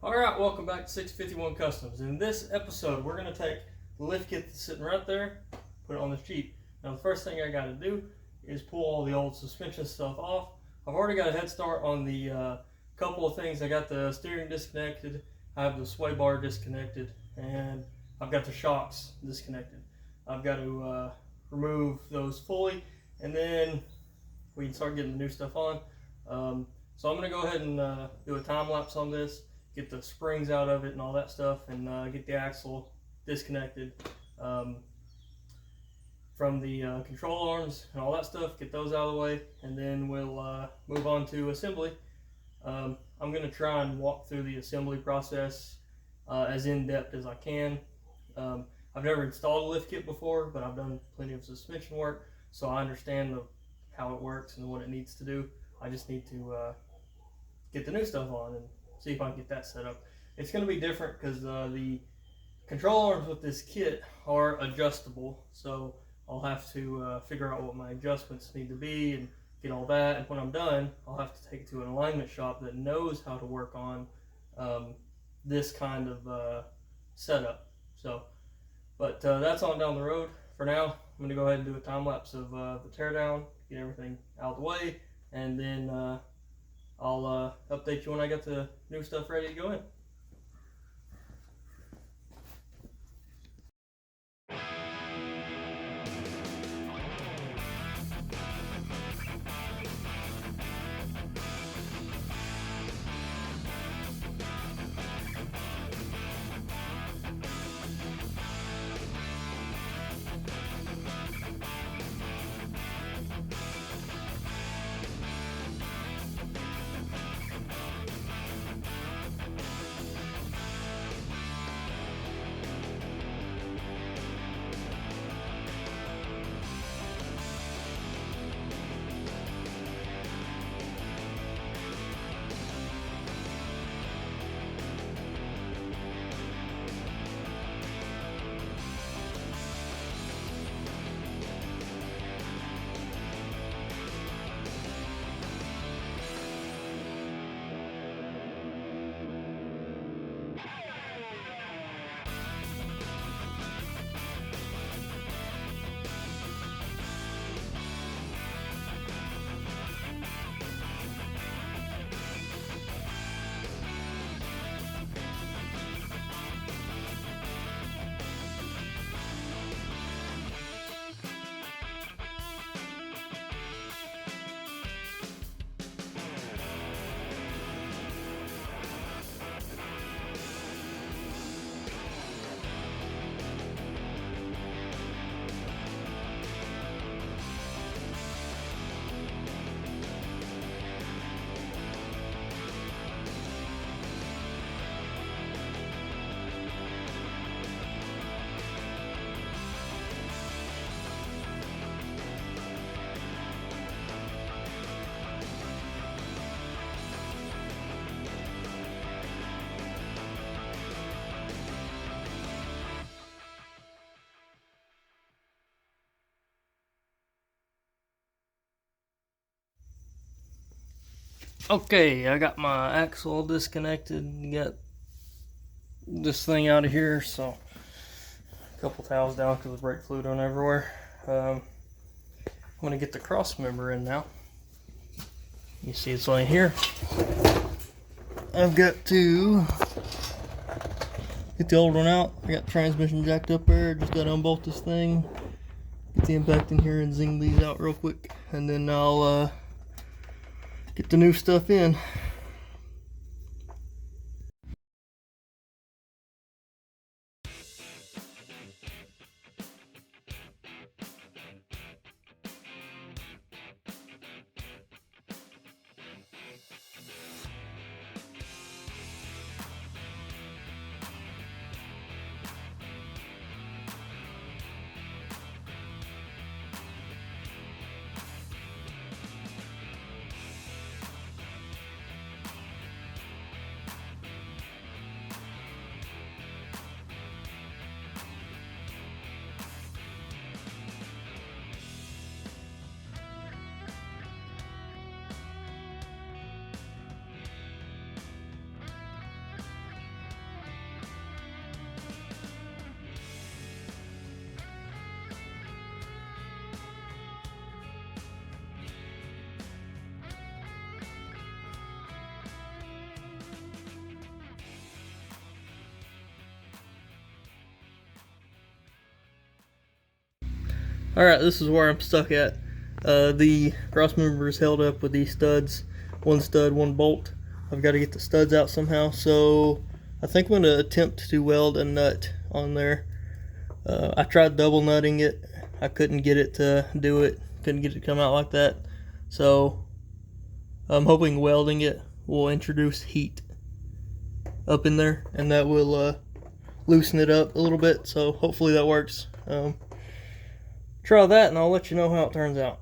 Alright, welcome back to 651 Customs. In this episode, we're going to take the lift kit that's sitting right there, put it on the Jeep. Now the first thing I got to do is pull all the old suspension stuff off. I've already got a head start on the couple of things. I got the steering disconnected, I have the sway bar disconnected, and I've got the shocks disconnected. I've got to remove those fully, and then we can start getting the new stuff on. So I'm going to go ahead and do a time lapse on this, get the springs out of it and all that stuff, and get the axle disconnected from the control arms and all that stuff, get those out of the way, and then we'll move on to assembly. I'm going to try and walk through the assembly process as in-depth as I can. I've never installed a lift kit before, but I've done plenty of suspension work, so I understand how it works and what it needs to do. I just need to get the new stuff on and see if I can get that set up. It's going to be different because the control arms with this kit are adjustable, so I'll have to figure out what my adjustments need to be and get all that. And when I'm done, I'll have to take it to an alignment shop that knows how to work on this kind of setup. But that's on down the road. For now, I'm going to go ahead and do a time lapse of the teardown, get everything out of the way, and then I'll update you when I get the new stuff ready to go in. Okay, I got my axle disconnected, got this thing out of here, so a couple towels down because the brake fluid went everywhere. I'm going to get the cross member in now. You see it's right here. I've got to get the old one out. I got the transmission jacked up there, just got to unbolt this thing, get the impact in here and zing these out real quick, and then I'll get the new stuff in. Alright, this is where I'm stuck at. The cross member is held up with these studs. One stud, one bolt. I've got to get the studs out somehow, so I think I'm going to attempt to weld a nut on there. I tried double nutting it. I couldn't get it to do it. Couldn't get it to come out like that. So I'm hoping welding it will introduce heat up in there, and that will loosen it up a little bit. So hopefully that works. Try that and I'll let you know how it turns out.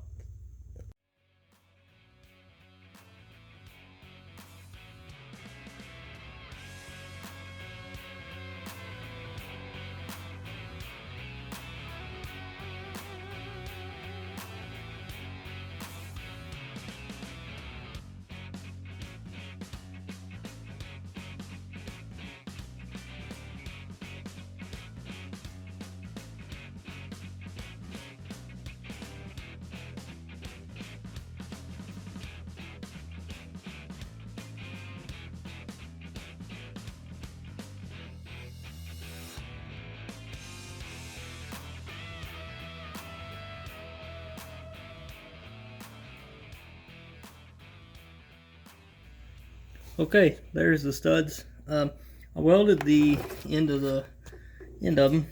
Okay, there's the studs. I welded the end of them.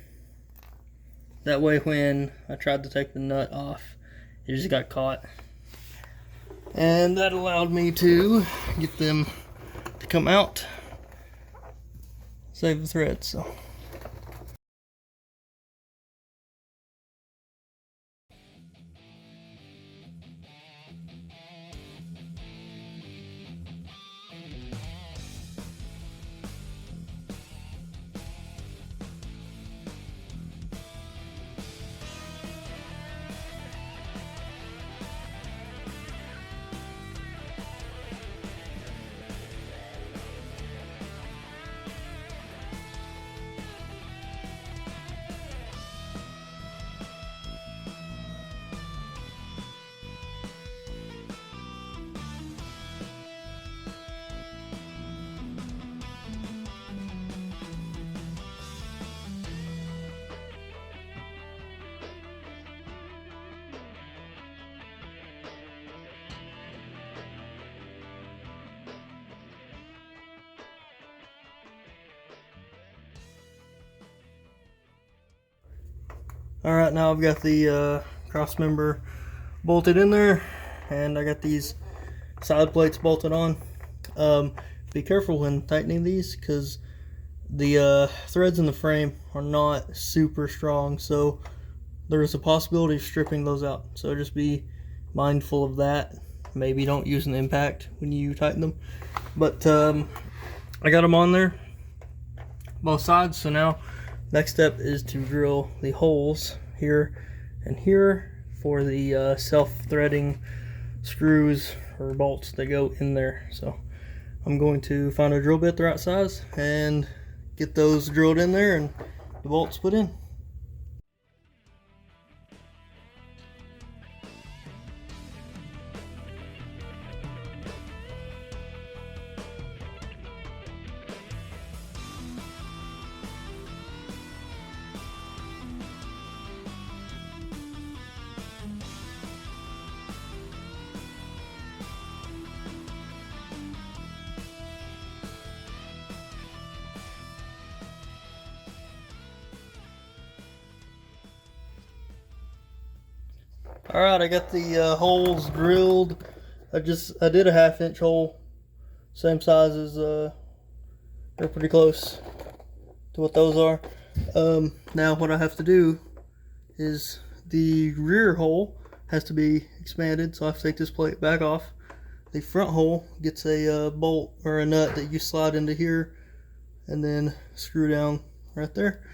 That way when I tried to take the nut off, it just got caught. And that allowed me to get them to come out. Save the thread, so. Alright, now I've got the cross member bolted in there, and I got these side plates bolted on. Be careful when tightening these, because the threads in the frame are not super strong, so there's a possibility of stripping those out. So just be mindful of that. Maybe don't use an impact when you tighten them. But I got them on there, both sides. So now next step is to drill the holes here and here for the self-threading screws or bolts that go in there. So I'm going to find a drill bit the right size and get those drilled in there and the bolts put in. Alright, I got the holes drilled. I did a 1/2 inch hole, same size as they're pretty close to what those are. Now what I have to do is the rear hole has to be expanded, so I have to take this plate back off. The front hole gets a bolt or a nut that you slide into here and then screw down right there.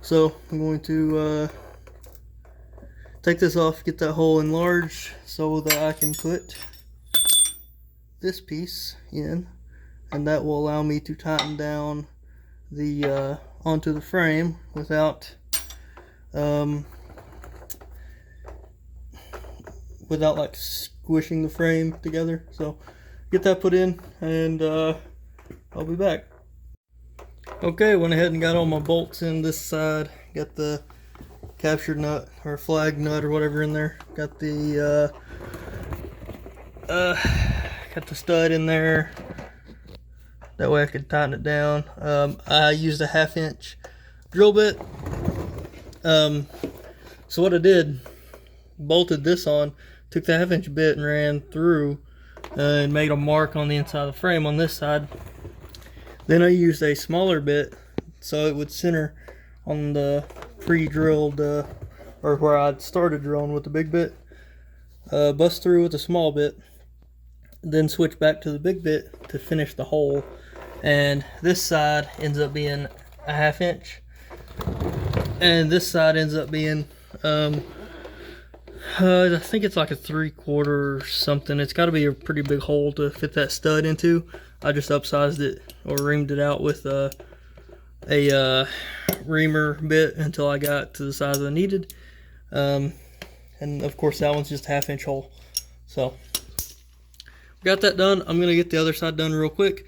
So I'm going to take this off, get that hole enlarged so that I can put this piece in, and that will allow me to tighten down the onto the frame without like squishing the frame together. So get that put in, and I'll be back. Okay, went ahead and got all my bolts in this side. Got the captured nut or flag nut or whatever in there. Got the stud in there. That way I could tighten it down. I used a 1/2" drill bit. So what I did, bolted this on, took the 1/2" bit and ran through and made a mark on the inside of the frame on this side. Then I used a smaller bit so it would center on the pre-drilled, or where I'd started drilling with the big bit. Bust through with a small bit, then switch back to the big bit to finish the hole. And this side ends up being a 1/2", and this side ends up being I think it's like a 3/4 or something. It's got to be a pretty big hole to fit that stud into. I just upsized it or reamed it out with a reamer bit until I got to the size I needed. And of course that one's just a 1/2" hole. So got that done. I'm gonna get the other side done real quick,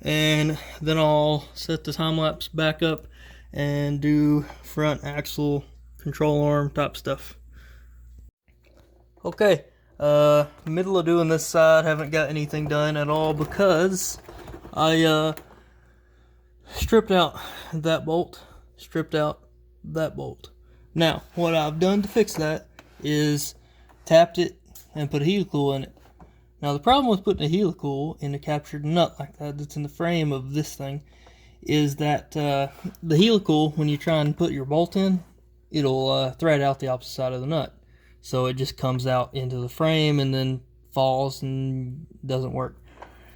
and then I'll set the time lapse back up and do front axle control arm type stuff. Okay, middle of doing this side, haven't got anything done at all because I stripped out that bolt, stripped out that bolt. Now, what I've done to fix that is tapped it and put a helical in it. Now, the problem with putting a helical in a captured nut like that that's in the frame of this thing is that the helical, when you try and put your bolt in, it'll thread out the opposite side of the nut. So it just comes out into the frame and then falls and doesn't work.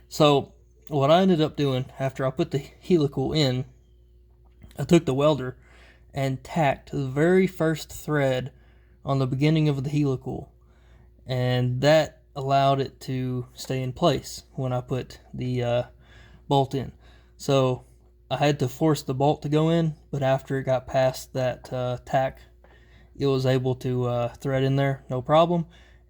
So what I ended up doing after I put the helical in, I took the welder and tacked the very first thread on the beginning of the helical, and that allowed it to stay in place when I put the bolt in. So I had to force the bolt to go in, but after it got past that tack, it was able to thread in there, no problem,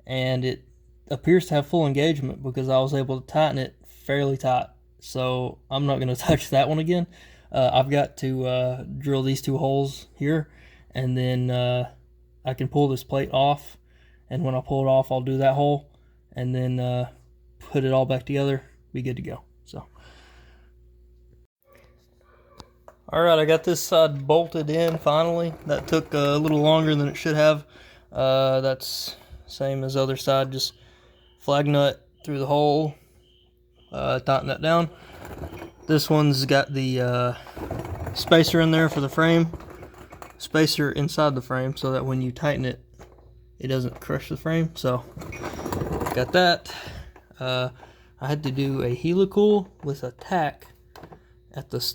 and it appears to have full engagement because I was able to tighten it fairly tight. So I'm not going to touch that one again. I've got to drill these 2 holes here, and then I can pull this plate off, and when I pull it off, I'll do that hole, and then put it all back together, be good to go. So alright, I got this side bolted in finally. That took a little longer than it should have. That's same as the other side, just flag nut through the hole, tighten that down. This one's got the spacer in there for the frame, spacer inside the frame so that when you tighten it, it doesn't crush the frame. So got that. I had to do a helical with a tack at the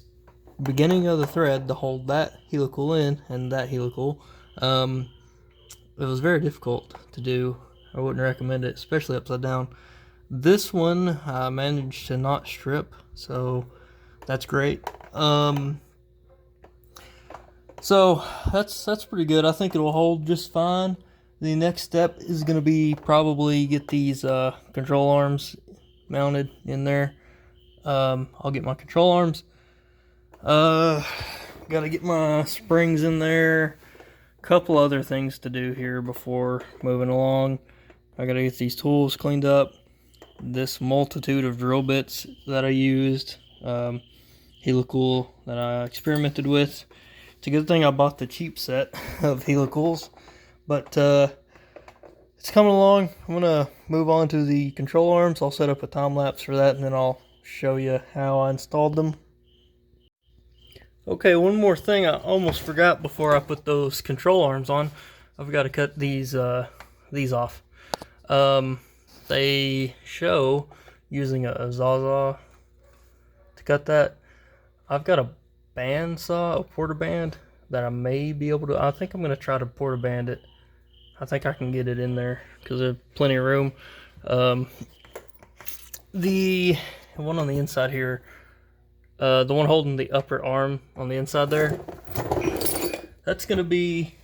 beginning of the thread to hold that helical in and that helical. It was very difficult to do. I wouldn't recommend it, especially upside down. This one I managed to not strip, so that's great. So that's pretty good. I think it will hold just fine. The next step is going to be probably get these control arms mounted in there. I'll get my control arms. Gotta get my springs in there. Couple other things to do here before moving along. I gotta get these tools cleaned up. This multitude of drill bits that I used, helical that I experimented with. It's a good thing I bought the cheap set of helicals, but it's coming along. I'm gonna move on to the control arms. I'll set up a time lapse for that, and then I'll show you how I installed them. Okay, one more thing I almost forgot before I put those control arms on. I've got to cut these off. They show using a Zaza to cut that. I've got a band saw, a porter band, that I may be able to. I think I'm going to try to porter band it. I think I can get it in there because there's plenty of room. The one on the inside here, the one holding the upper arm on the inside there, that's going to be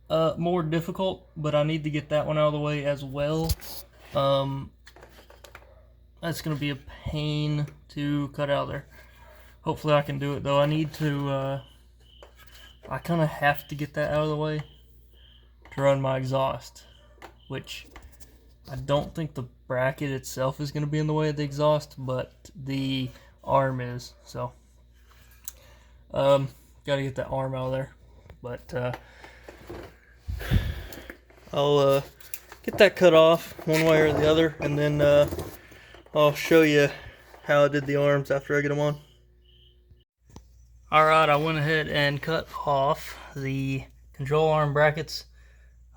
more difficult, but I need to get that one out of the way as well. That's going to be a pain to cut out there. Hopefully I can do it though. I need to I kind of have to get that out of the way to run my exhaust, which I don't think the bracket itself is going to be in the way of the exhaust, but the arm is. So, got to get that arm out of there. But I'll get that cut off one way or the other, and then I'll show you how I did the arms after I get them on. Alright, I went ahead and cut off the control arm brackets.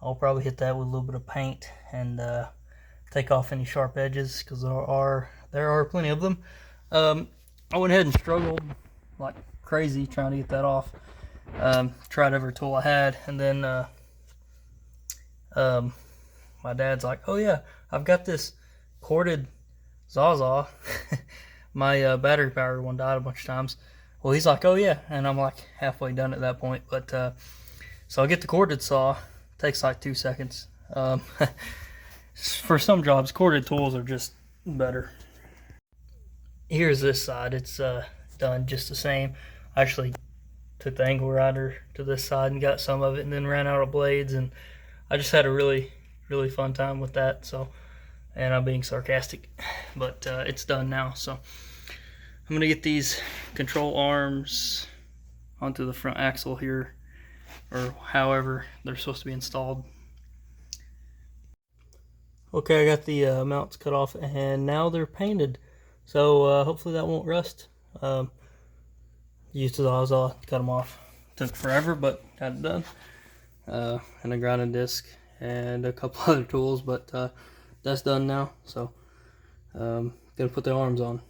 I'll probably hit that with a little bit of paint and take off any sharp edges, because there are plenty of them. I went ahead and struggled like crazy trying to get that off. Tried every tool I had, and then my dad's like, "Oh yeah, I've got this corded Zaza." My battery powered one died a bunch of times. Well, he's like, "Oh yeah," and I'm like halfway done at that point. But so I get the corded saw. Takes like 2 seconds. For some jobs, corded tools are just better. Here's this side. It's done just the same. I actually took the angle grinder to this side and got some of it, and then ran out of blades, and I just had a really fun time with that. So, and I'm being sarcastic, but it's done now. So I'm gonna get these control arms onto the front axle here, or however they're supposed to be installed. Okay, I got the mounts cut off, and now they're painted, so hopefully that won't rust. Used the Zaza to cut them off. Took forever, but got it done. And a grinding disc and a couple other tools, but that's done now. So gonna put the arms on.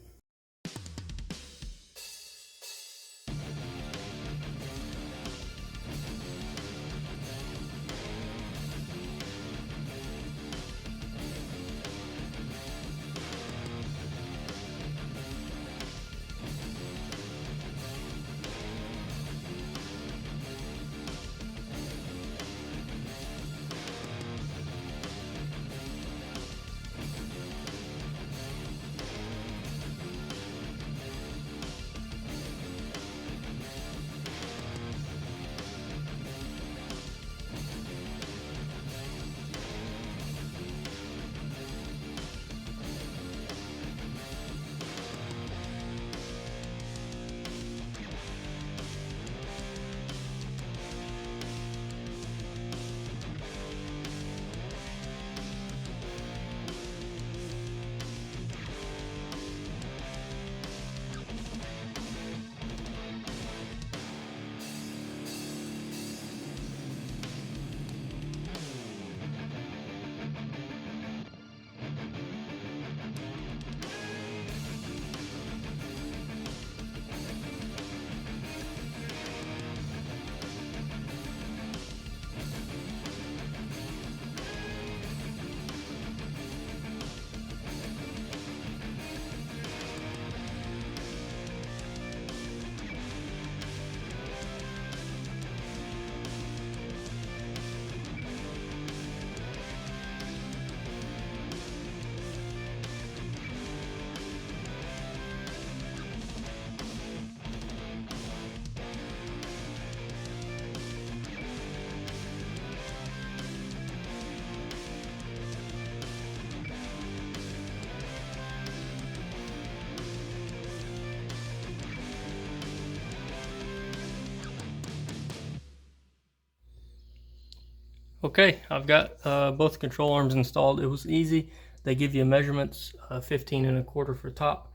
Okay, I've got both control arms installed. It was easy. They give you measurements, 15 1/4 for top,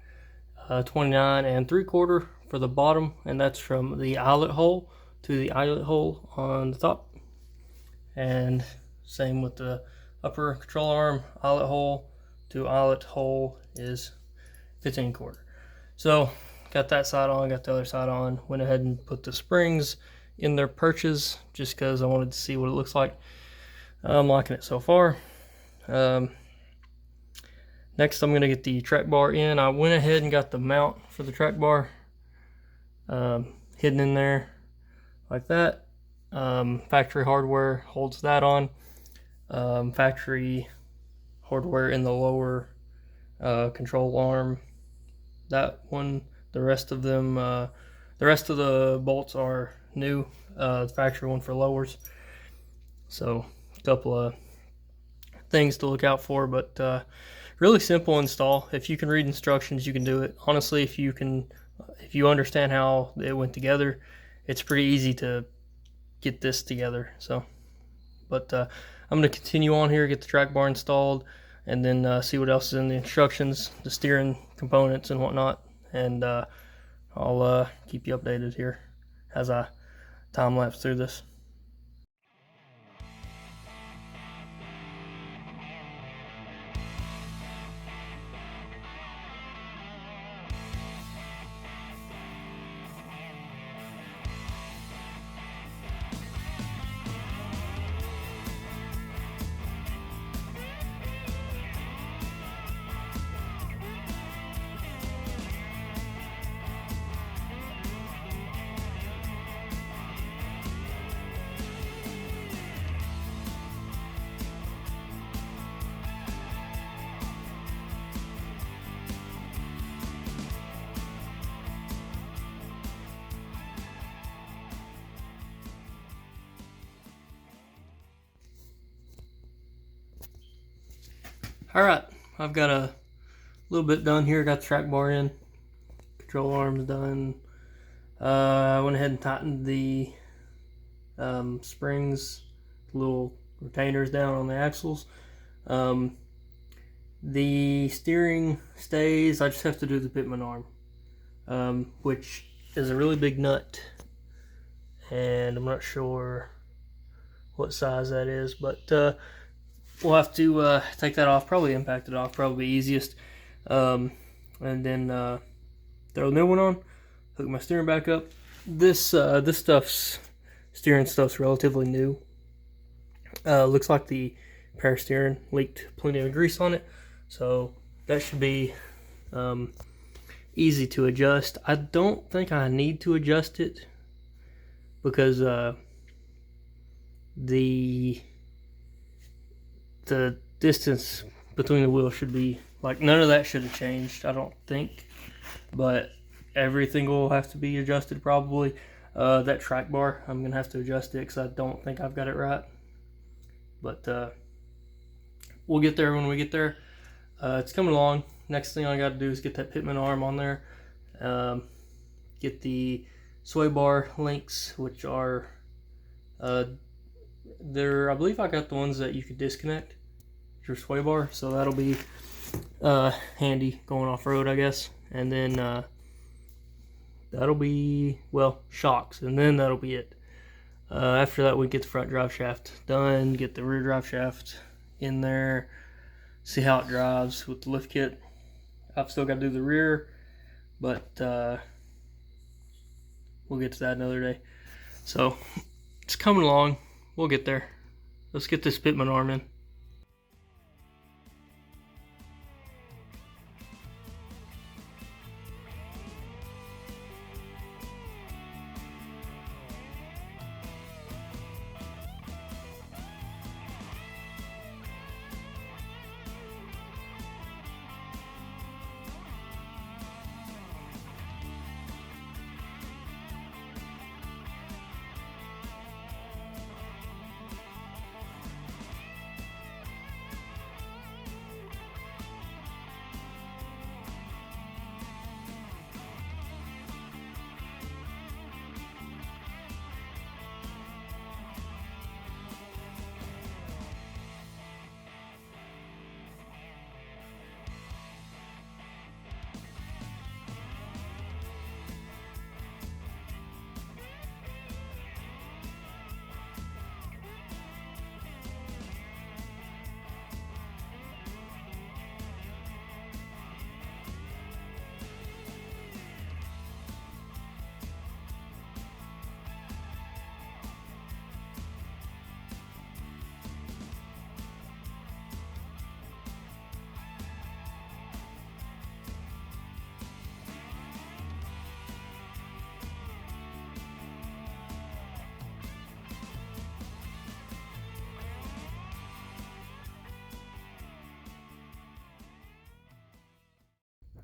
29 3/4 for the bottom, and that's from the eyelet hole to the eyelet hole on the top. And same with the upper control arm, eyelet hole to eyelet hole is 15 1/4. So got that side on, got the other side on. Went ahead and put the springs in their perches just because I wanted to see what it looks like. I'm liking it so far. Next I'm going to get the track bar in. I went ahead and got the mount for the track bar hidden in there like that. Factory hardware holds that on. Factory hardware in the lower control arm, that one. The rest of them, the rest of the bolts are new, the factory one for lowers. So a couple of things to look out for, but really simple install. If you can read instructions, you can do it. Honestly, if you understand how it went together, it's pretty easy to get this together. So, but I'm going to continue on here, get the track bar installed, and then see what else is in the instructions, the steering components and whatnot, and I'll keep you updated here as I time lapse through this. Alright, I've got a little bit done here. Got the track bar in, control arms done. I went ahead and tightened the springs, little retainers down on the axles. The steering stays. I just have to do the pitman arm, which is a really big nut, and I'm not sure what size that is, but we'll have to take that off, probably impact it off, probably easiest, and then throw a new one on, hook my steering back up. This steering stuff's relatively new. Looks like the power steering leaked plenty of grease on it, so that should be easy to adjust. I don't think I need to adjust it because the distance between the wheels should be, like, none of that should have changed, I don't think, but everything will have to be adjusted probably. That track bar, I'm gonna have to adjust it because I don't think I've got it right, but we'll get there when we get there. It's coming along. Next thing I got to do is get that pitman arm on there, get the sway bar links, which are I believe I got the ones that you could disconnect your sway bar, so that'll be handy going off-road, I guess. And then that'll be, well, shocks, and then that'll be it. After that, we get the front drive shaft done, get the rear drive shaft in there, see how it drives with the lift kit. I've still got to do the rear, but we'll get to that another day. So it's coming along. We'll get there. Let's get this pitman arm in.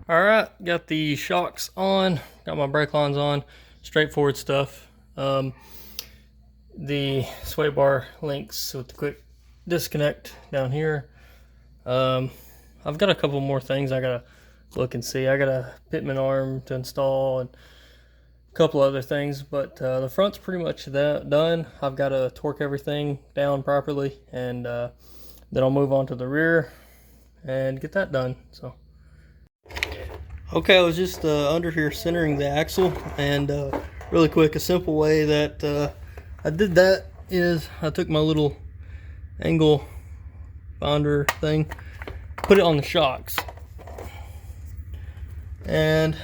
Alright, got the shocks on, got my brake lines on, straightforward stuff. The sway bar links with the quick disconnect down here. I've got a couple more things I gotta look and see. I got a pitman arm to install and a couple other things, but the front's pretty much done. I've got to torque everything down properly, and then I'll move on to the rear and get that done. So, okay, I was just under here centering the axle, and really quick, a simple way that I did that is I took my little angle finder thing, put it on the shocks, and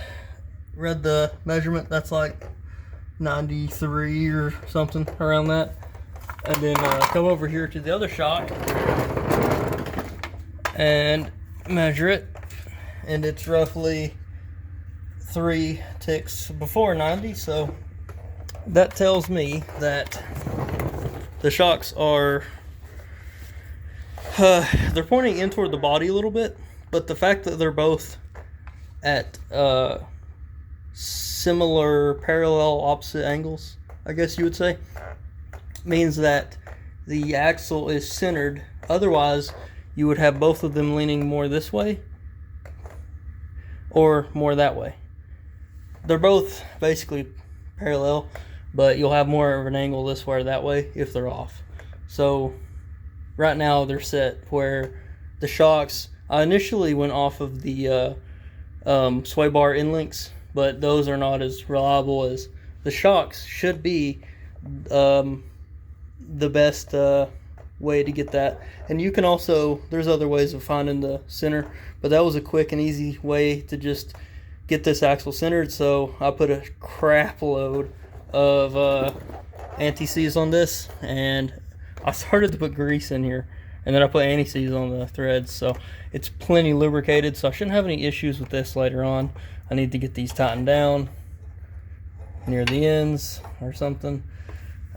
read the measurement. That's like 93 or something around that. And then come over here to the other shock and measure it, and it's roughly 3 ticks before 90. So that tells me that the shocks are they're pointing in toward the body a little bit, but the fact that they're both at similar, parallel, opposite angles, I guess you would say, means that the axle is centered. Otherwise, you would have both of them leaning more this way or more that way. They're both basically parallel, but you'll have more of an angle this way or that way if they're off. So right now they're set where the shocks, I initially went off of the sway bar end links, but those are not as reliable as the shocks should be. The best way to get that. And you can also, there's other ways of finding the center, but that was a quick and easy way to just get this axle centered. So I put a crap load of anti-seize on this, and I started to put grease in here, and then I put anti-seize on the threads, so it's plenty lubricated, so I shouldn't have any issues with this later on. I need to get these tightened down near the ends or something.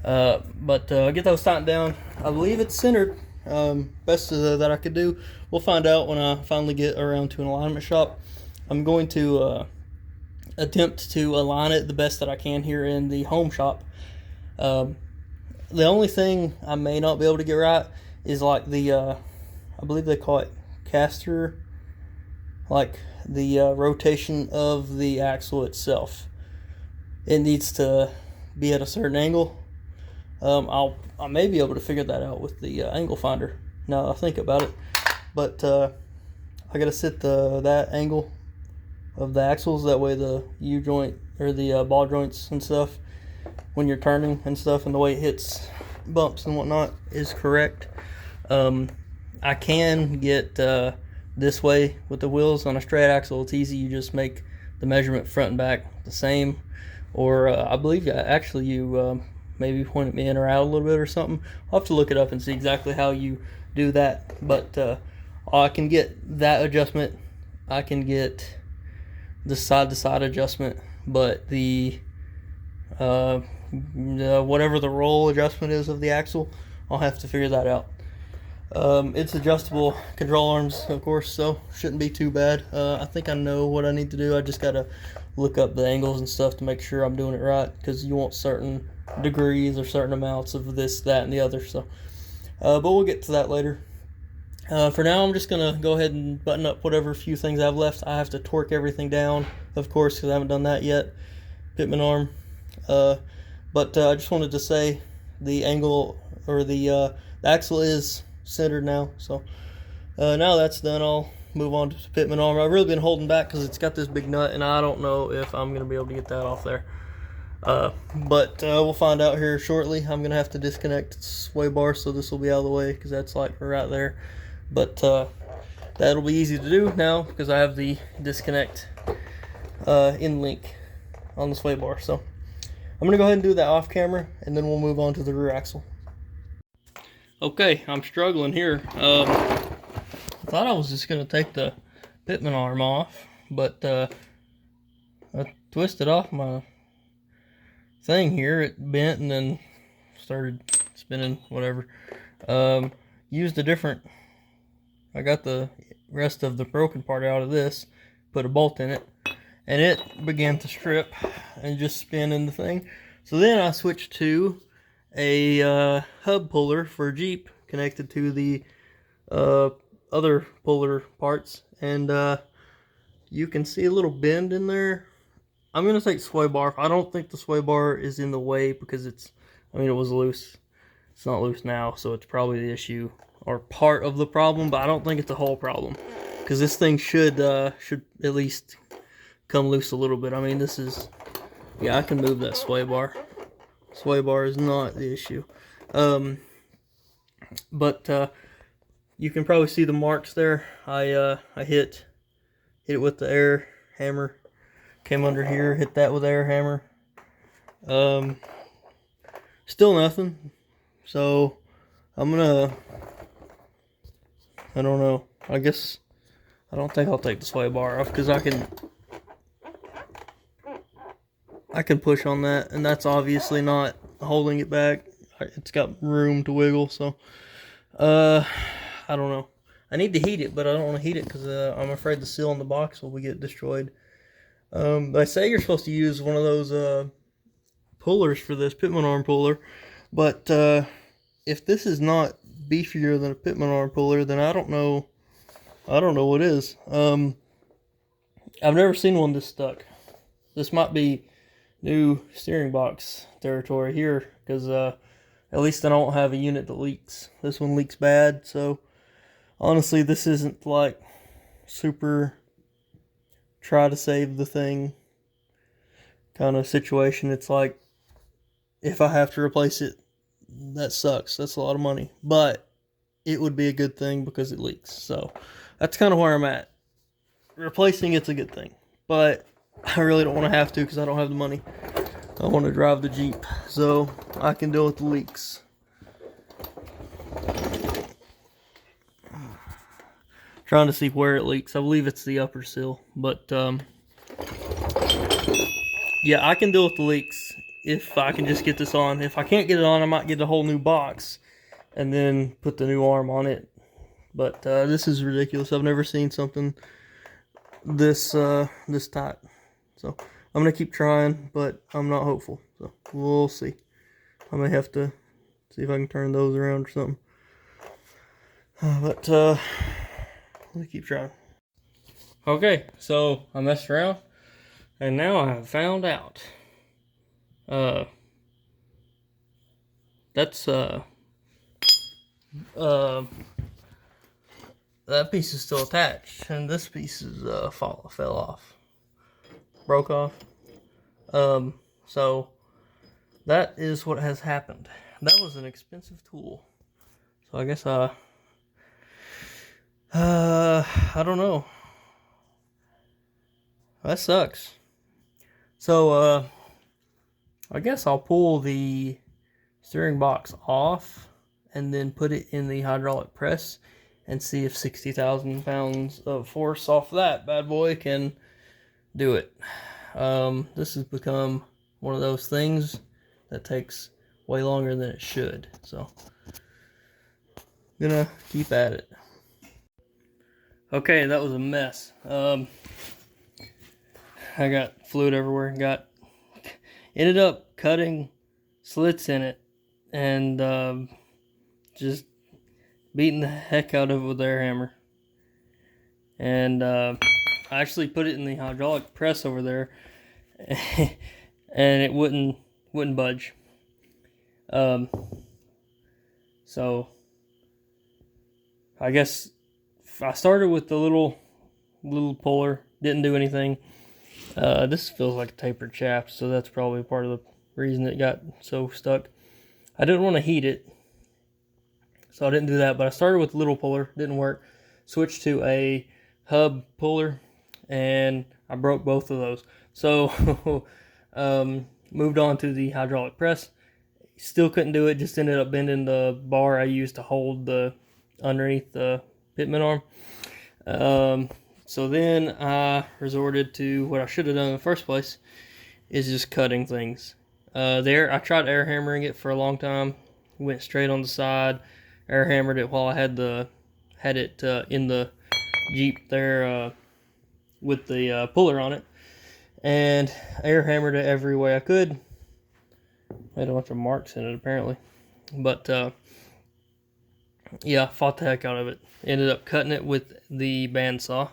But get those tightened down. I believe it's centered. Best that I could do. We'll find out when I finally get around to an alignment shop. I'm going to attempt to align it the best that I can here in the home shop. The only thing I may not be able to get right is like the I believe they call it caster, like the rotation of the axle itself. It needs to be at a certain angle. I may be able to figure that out with the angle finder now that I think about it, but I gotta set that angle of the axles, that way the U joint or the ball joints and stuff, when you're turning and stuff, and the way it hits bumps and whatnot is correct. I can get this way with the wheels on a straight axle. It's easy. You just make the measurement front and back the same, or I believe actually you maybe point me in or out a little bit or something. I'll have to look it up and see exactly how you do that, but I can get that adjustment. I can get the side-to-side adjustment, but the whatever the roll adjustment is of the axle, I'll have to figure that out. It's adjustable control arms, of course, so shouldn't be too bad. I think I know what I need to do. I just gotta look up the angles and stuff to make sure I'm doing it right, because you want certain degrees or certain amounts of this, that, and the other. So but we'll get to that later. For now, I'm just gonna go ahead and button up whatever few things I have left. I have to torque everything down, of course, because I haven't done that yet. Pitman arm. But I just wanted to say the angle, or the axle is centered now. So now that's done, I'll move on to the pitman arm. I've really been holding back because it's got this big nut, and I don't know if I'm going to be able to get that off there. But we'll find out here shortly. I'm going to have to disconnect the sway bar, so this will be out of the way, because that's like right there. But that'll be easy to do now, because I have the disconnect in link on the sway bar. So I'm going to go ahead and do that off camera, and then we'll move on to the rear axle. Okay, I'm struggling here. I thought I was just going to take the pitman arm off, but I twisted off my thing here. It bent and then started spinning, whatever. Used a different, I got the rest of the broken part out of this, put a bolt in it, and it began to strip and just spin in the thing. So then I switched to a hub puller for Jeep connected to the other puller parts, and you can see a little bend in there. I'm gonna take the sway bar off. I don't think the sway bar is in the way because it was loose. It's not loose now, so it's probably the issue or part of the problem, but I don't think it's the whole problem because this thing should at least come loose a little bit. I mean, this is, yeah, I can move that sway bar. Sway bar is not the issue. But you can probably see the marks there. I hit it with the air hammer. Came under here, hit that with air hammer. Still nothing. So I'm gonna, I don't know. I guess I don't think I'll take the sway bar off because I can push on that, and that's obviously not holding it back. It's got room to wiggle, so I don't know. I need to heat it, but I don't want to heat it because I'm afraid the seal on the box will get destroyed. They say you're supposed to use one of those pullers for this, Pitman arm puller, but if this is not beefier than a Pitman arm puller, then I don't know what is. I've never seen one this stuck. This might be new steering box territory here, because at least I don't have a unit that leaks. This one leaks bad, so honestly this isn't like super try to save the thing kind of situation. It's like, if I have to replace it, that sucks. That's a lot of money, but it would be a good thing because it leaks. So that's kind of where I'm at. Replacing it's a good thing, but I really don't want to have to because I don't have the money. I want to drive the Jeep so I can deal with the leaks. Trying to see where it leaks. I believe it's the upper sill, but yeah, I can deal with the leaks if I can just get this on. If I can't get it on, I might get a whole new box and then put the new arm on it. But this is ridiculous. I've never seen something this this tight. So I'm gonna keep trying, but I'm not hopeful. So we'll see. I may have to see if I can turn those around or something. But let me keep trying. Okay, so I messed around, and now I have found out. That's that piece is still attached, and this piece is fell off, broke off. So that is what has happened. That was an expensive tool, so I guess I don't know. That sucks. So I guess I'll pull the steering box off and then put it in the hydraulic press and see if 60,000 pounds of force off that bad boy can do it. This has become one of those things that takes way longer than it should. So gonna keep at it. Okay, that was a mess. I got fluid everywhere. Ended up cutting slits in it and just beating the heck out of it with air hammer. And I actually put it in the hydraulic press over there, and it wouldn't budge. So I guess I started with the little puller, didn't do anything. This feels like a tapered shaft, so that's probably part of the reason it got so stuck. I didn't want to heat it, so I didn't do that, but I started with the little puller, didn't work. Switched to a hub puller, and I broke both of those. So moved on to the hydraulic press. Still couldn't do it, just ended up bending the bar I used to hold the underneath the Pitman arm. So then I resorted to what I should have done in the first place, is just cutting things. I tried air hammering it for a long time. Went straight on the side, air hammered it while I had it in the Jeep there with the puller on it, and air hammered it every way I could. Had a bunch of marks in it apparently. But yeah, fought the heck out of it. Ended up cutting it with the bandsaw.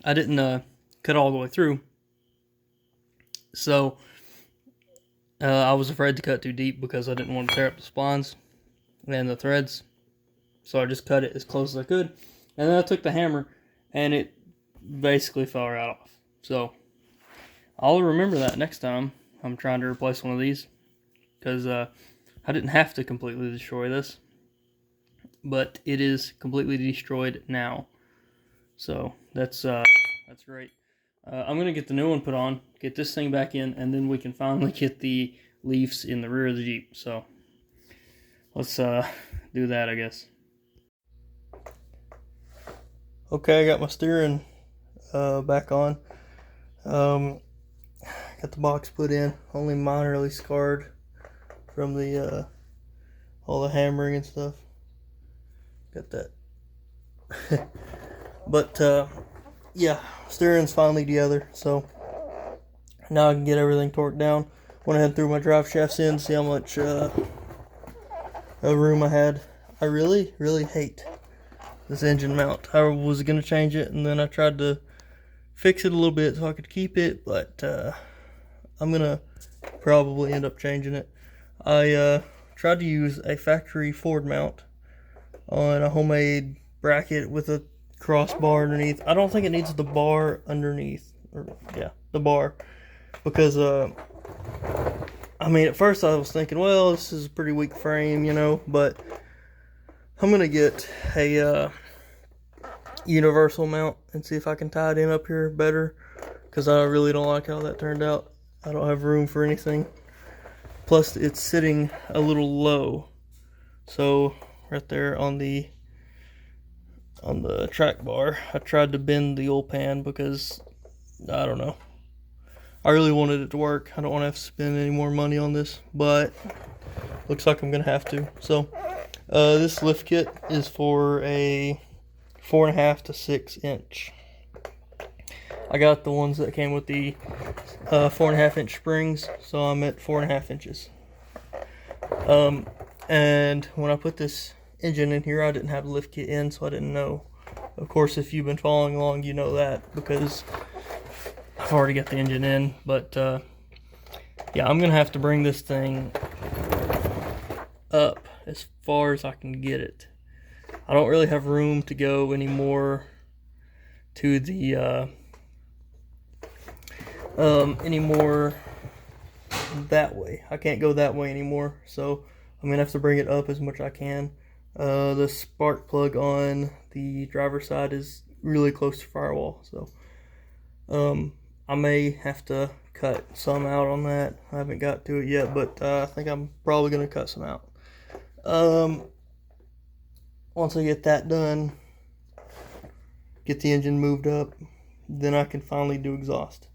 I didn't cut all the way through, so I was afraid to cut too deep because I didn't want to tear up the spines and the threads. So I just cut it as close as I could, and then I took the hammer, and it basically fell right off. So I'll remember that next time I'm trying to replace one of these, because I didn't have to completely destroy this, but it is completely destroyed now. So that's great. I'm gonna get the new one put on, get this thing back in, and then we can finally get the leaves in the rear of the Jeep. So let's do that, I guess. Okay, I got my steering back on. Got the box put in, only minorly scarred from the all the hammering and stuff. Got that. But yeah, steering's finally together, so now I can get everything torqued down. Went ahead and threw my drive shafts in, see how much room I had. I really hate this engine mount. I was gonna change it, and then I tried to fix it a little bit so I could keep it, but I'm gonna probably end up changing it. I tried to use a factory Ford mount on a homemade bracket with a crossbar underneath. I don't think it needs the bar underneath, or yeah, the bar, because I mean, at first I was thinking, well, this is a pretty weak frame, you know, but I'm gonna get a universal mount and see if I can tie it in up here better, because I really don't like how that turned out. I don't have room for anything. Plus, it's sitting a little low, so right there on the track bar, I tried to bend the oil pan because I don't know. I really wanted it to work. I don't want to have to spend any more money on this, but looks like I'm gonna have to. So this lift kit is for a 4.5 to 6 inch. I got the ones that came with the 4.5 inch springs, so I'm at 4.5 inches. And when I put this engine in here, I didn't have the lift kit in, so I didn't know. Of course, if you've been following along, you know that, because I've already got the engine in. But yeah, I'm gonna have to bring this thing up as far as I can get it. I don't really have room to go anymore to the anymore that way. I can't go that way anymore, so I'm gonna have to bring it up as much as I can. The spark plug on the driver's side is really close to firewall, so I may have to cut some out on that. I haven't got to it yet, but I think I'm probably gonna cut some out. Once I get that done, get the engine moved up, then I can finally do exhaust.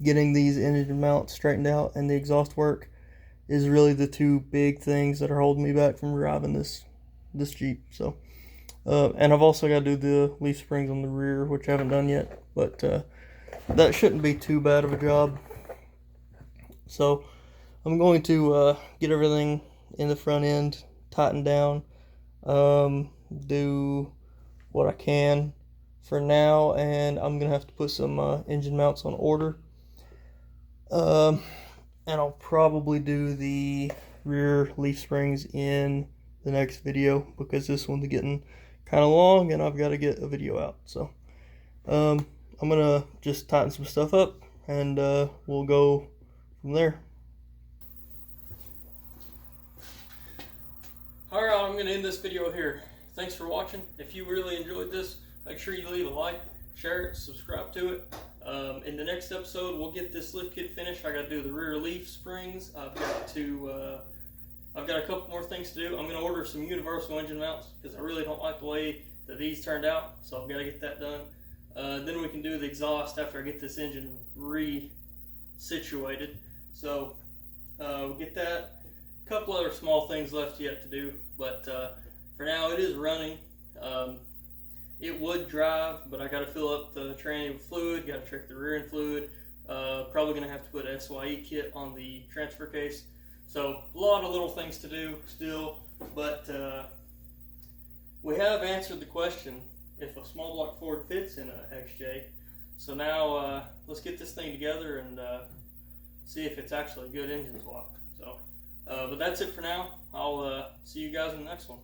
Getting these engine mounts straightened out and the exhaust work is really the two big things that are holding me back from driving this Jeep. So, and I've also got to do the leaf springs on the rear, which I haven't done yet, but that shouldn't be too bad of a job. So I'm going to get everything in the front end tightened down, do what I can for now, and I'm gonna have to put some engine mounts on order. And I'll probably do the rear leaf springs in the next video, because this one's getting kind of long and I've got to get a video out. So I'm gonna just tighten some stuff up, and we'll go from there. Alright, I'm gonna end this video here. Thanks for watching. If you really enjoyed this, make sure you leave a like, share it, subscribe to it. In the next episode, we'll get this lift kit finished. I got to do the rear leaf springs. I've got a couple more things to do. I'm going to order some universal engine mounts, because I really don't like the way that these turned out. So I've got to get that done. Then we can do the exhaust after I get this engine re-situated. So we'll get that. A couple other small things left yet to do, but for now it is running. It would drive, but I got to fill up the tranny with fluid, got to check the rear end fluid, Probably going to have to put a SYE kit on the transfer case. So a lot of little things to do still, but we have answered the question if a small block Ford fits in a XJ. So now let's get this thing together and see if it's actually a good engine swap. So, but that's it for now. I'll see you guys in the next one.